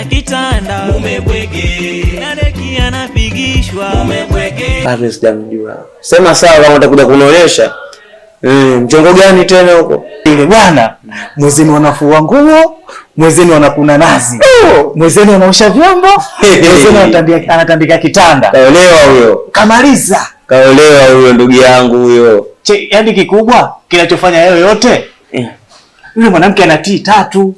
anatandika kitanda umebwege, na deki anapigishwa umebwege. Bado sijamjua. Sema sawa kama utakuja kunionyesha. Mchongo gani tena huko? Ile bwana, mwezeni wanafua nguo, mwezeni wanakuna nazi. Mwezeni wanaosha vyombo, mwezeni anatandika kitanda. Kaolewa huyo. Kamaliza. Kaolewa huyo ndugu yangu huyo. Yaani kikubwa kinachofanya hayo yote. Yule mwanamke ana tii 3.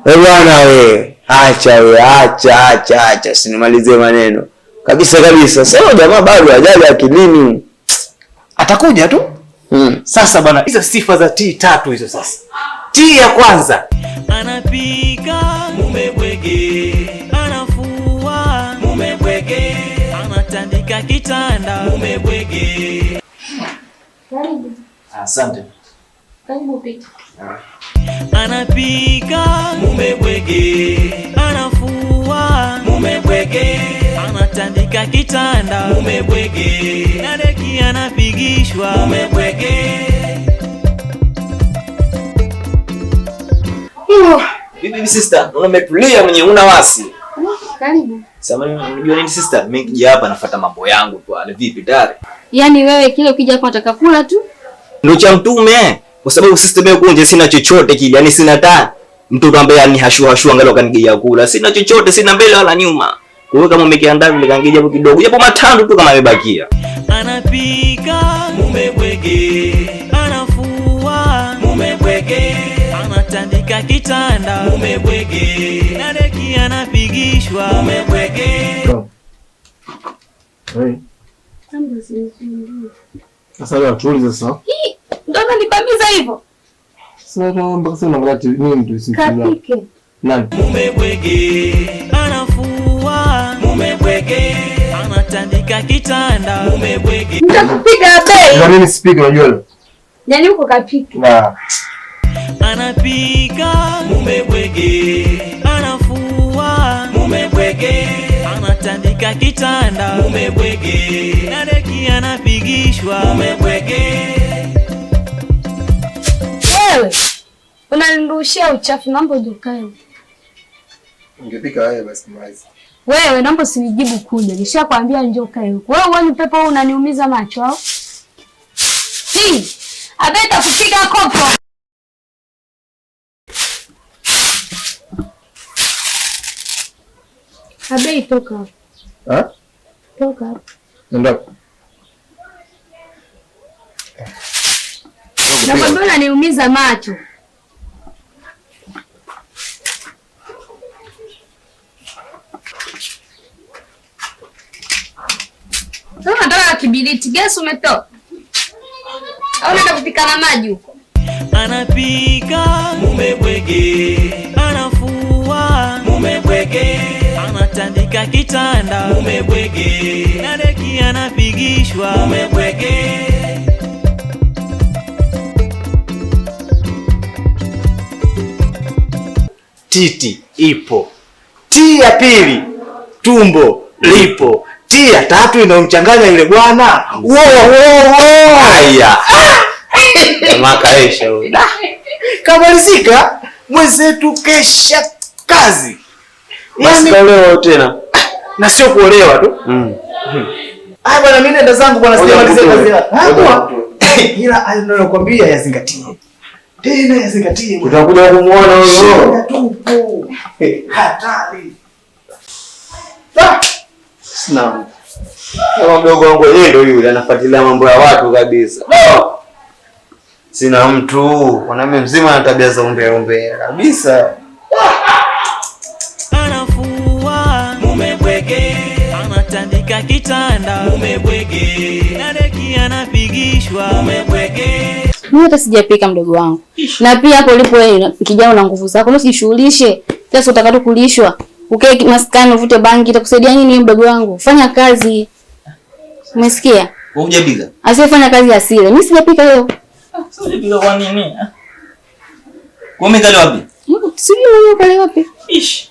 Bwana wewe, acha sinimalizie maneno. Kabisa. Sasa jamaa bado hajaja akilini. Atakuja tu. Sasa bwana, hizo sifa za tii 3 hizo sasa. Tii ya kwanza, anapika umebwege, anafua umebwege, anatandika kitanda umebwege. Karibu. Asante. Karibu pita. Anapika umebwege, anafua umebwege, anatandika kitanda umebwege, na deki anapigishwa umebwege. Bibi sister, unametulia mwenye una wasi. Karibu. Sasa unajua nini sister? Mimi nikija hapa nafuata mambo yangu tu. Ale vipi dare? Yaani wewe kile ukija hapa unataka kula tu? Ndio cha mtume. Kwa sababu sister mimi kunje sina chochote kile. Yaani sina taa. Mtoto ambaye yani hashua angalau kanigea kula. Sina chochote, sina mbele wala nyuma. Kwa hiyo kama umekiandaa vile kangeja hapo kidogo. Japo matando tu kama yamebakia. Anapika umebwege, anafua umebwege, anatandika kitanda umebwege, na deki anapigishwa umebwege. Sasa leo tuulize sasa. Ndio unanibamiza hivyo? Sasa naomba sasa unaangalia nini tu simsikia. Kapike. Nani? Umebwege, anafua umebwege, anatandika kitanda umebwege. Nitakupiga bei. Kwa nini speaker unajua? Yaani uko kapike. Na anapika umebwege, anafua umebwege, anatandika kitanda umebwege, na deki anapigishwa umebwege. Wewe unanirushia uchafu, naomba ukae. ungepika wewe basi maizi. Wewe naomba usinijibu kuja. Nishakwambia njoo kae huko. Wewe uone pepo huu unaniumiza macho au? Abeta kupiga kopo. Abei toka. Toka. Nenda. Nakwambia unaniumiza macho. Sasa nataka kibiriti, gesi umetoa? Au unaenda kupika na maji huko? Anapika umebwege, anafua umebwege, anatandika kitanda umebwege, na deki anapigishwa umebwege. Titi ipo. Tii ya pili tumbo lipo. Tii ya tatu inamchanganya yule bwana. Haya. Jamaa kaisha huyo. Kamalizika mwenzetu kesha kazi. Basi leo tena. Na sio kuolewa tu. Ah bwana, mimi nenda zangu bwana, sijamaliza kazi yako. Hapo. Ila anayokuambia yazingatie. Tena yazingatie. Utakuja kumuona huyo. Tupo. Hatari. Sina. Kama mdogo wangu yeye ndio yule anafuatilia mambo ya watu kabisa. Sina mtu. Mwanaume mzima ana tabia za umbea kabisa. Anafua umebwege, anatandika kitanda umebwege, na deki anapigishwa umebwege. Mimi hata sijapika mdogo wangu. Na pia hapo ulipo wewe kijana una nguvu zako, usijishughulishe. Sasa utakato kulishwa. Ukae maskani uvute bangi itakusaidia nini mdogo wangu? Fanya kazi. Umesikia? Wewe hujapika? Asifanya kazi asile. Mimi sijapika leo. Sasa hujapika kwa nini? Kwa mimi kale wapi? Sijui mwenyewe kale wapi. Ish.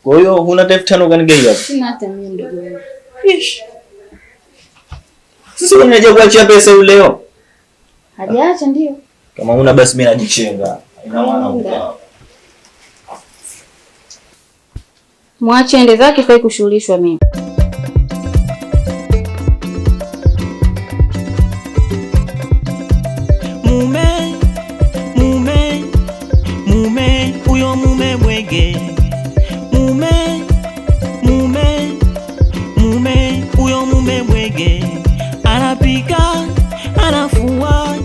Kwa hiyo huna tafuta kanigei wapi? Sina hata mimi mdogo wangu. Ish. Sasa unaje kuachia pesa leo? Hajaacha ndio. Kama una basi mimi najichenga. Ina maana Mwache ende zake, sifai kushughulishwa mimi. Mume, huyo mume bwege. Mume, huyo mume bwege. Anapika, anafua,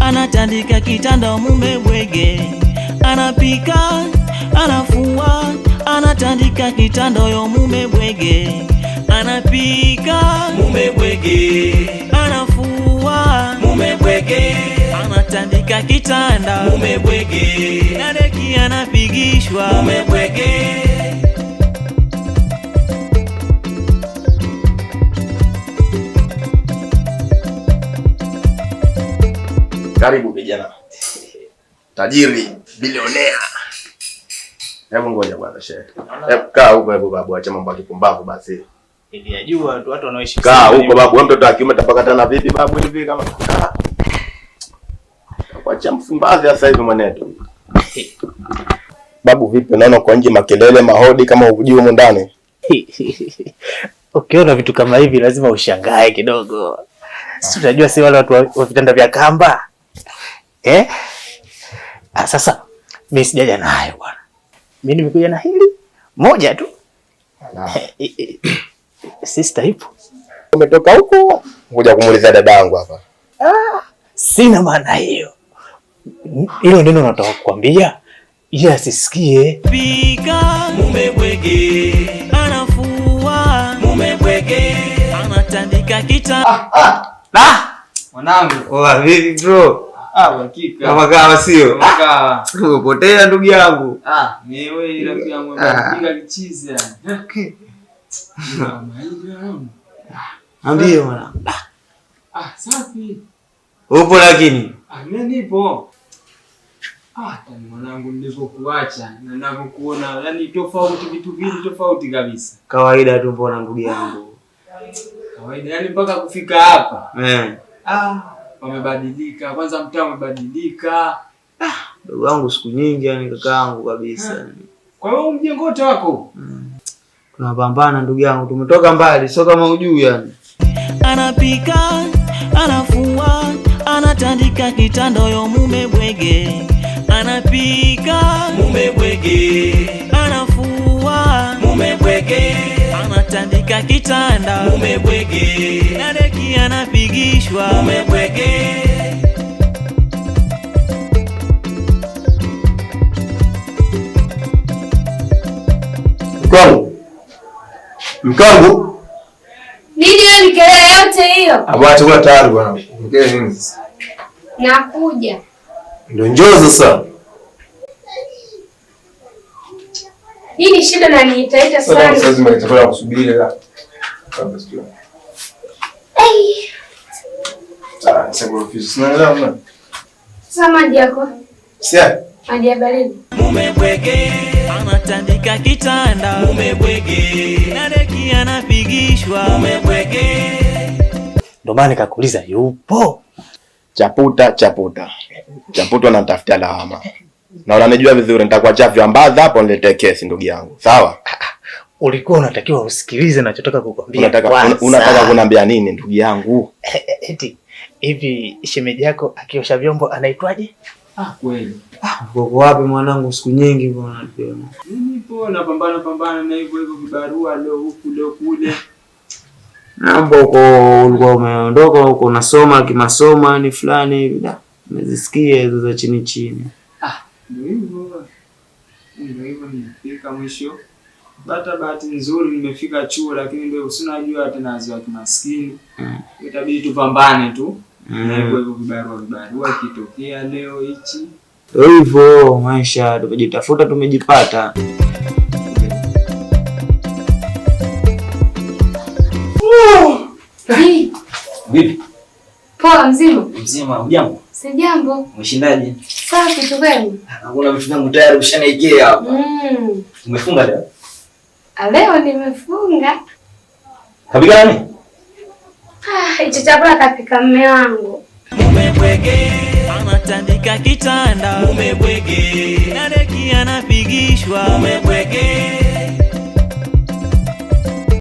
anatandika kitanda mume bwege. Anapika, anafua, anatandika kitanda yo mume bwege. Anapika, mume bwege. Anafua, mume bwege. Anatandika kitanda mume bwege. Na deki anapigishwa mume bwege. Karibu kijana. Tajiri, bilionea. Hebu ngoja bwana shehe. Hebu kaa huko hebu babu, acha mambo ya kipumbavu basi. Niliyajua tu watu wanaoishi. Kaa huko babu, wewe mtoto wa kiume tapakatana vipi babu hivi kama kaa. Wacha mfumbazi sasa hivi mwanetu. Babu vipi, unaona kwa nje makelele mahodi kama uvujio huko ndani? Ukiona vitu kama hivi lazima ushangae kidogo. Sisi tunajua si wale watu wa vitanda vya kamba. Sasa mimi sijaja nayo bwana. Mimi nimekuja na hili moja tu. Sister ipo. Umetoka huko ngoja kumuuliza dadangu hapa. Sina maana hiyo. Hilo neno nataka kukwambia ili asisikie. Pika mume bwege. Anafua mume bwege. Anatandika kitanda. Mwanangu, vipi bro? Hakika. Kama kawa sio? Kama umepotea ndugu yangu. Ni wewe rafiki yangu unapiga kichizi yani. Okay. Ambie mwanangu. Safi. Upo lakini? Mimi nipo. Tani mwanangu nilipokuacha na ninapokuona yani tofauti, vitu vingi tofauti kabisa. Kawaida tu mbona ndugu yangu. Kawaida yani mpaka kufika hapa. Wamebadilika. Kwanza mtaa umebadilika. Ndugu wangu siku nyingi yani kakaangu kabisa. Kwa hiyo mjengo wote wako? Tunapambana ndugu yangu, tumetoka mbali, sio kama hujui yani. Anapika, anafua, anatandika kitanda yo mume bwege. Anapika, mume bwege. Anafua, mume bwege. Anatandika kitanda mume bwege. Na deki anapigishwa mume bwege. Mkangu. Nini hiyo kelele yote hiyo? Abaa chakula tayari bwana. Mkele nini sasa? Nakuja. Ndio njoo sasa. Hii ni shida na niitaita sana. Sasa lazima nitakwenda kusubiri la. Kabla sio. Sasa kwa ofisi sinaelewa mna. Sasa maji yako. Sia. Maji ya baridi. Mume bwege. Anatandika kitanda mume bwege. Na deki anapigishwa mume bwege. Ndio maana nikakuuliza yupo. Chaputa. Chaputa anatafutia lawama. Na unanijua vizuri nitakuacha viambaza hapo niletee kesi ndugu yangu. Sawa? Ulikuwa unatakiwa usikilize ninachotaka kukwambia. Unataka kuniambia nini ndugu yangu? Eti hivi shemeji yako akiosha vyombo anaitwaje? Kweli. Uko wapi mwanangu siku nyingi bwana tena? Nipo napambana na hivyo vibarua leo huku leo kule. Mambo uko ulikuwa umeondoka huko unasoma kimasomo ni fulani hivi da. Umezisikia hizo za chini. Ndio hivyo nimefika mwisho. Bahati nzuri nimefika chuo lakini ndio usinajua tena za kimaskini. Itabidi tupambane tu. Na hivyo vibarua kitokea leo hichi. Hivyo maisha tumejitafuta tumejipata. Vipi? Poa mzima? Mzima, hujambo? Sijambo. Umeshindaje? Safi tu kwenu? Hakuna vitu vyangu tayari ushanaikea hapa. Umefunga leo? Leo nimefunga. Kapika nani? Hicho chakula kapika mume wangu. Mume bwege. Anatandika kitanda mume bwege. Na deki anapigishwa mume bwege.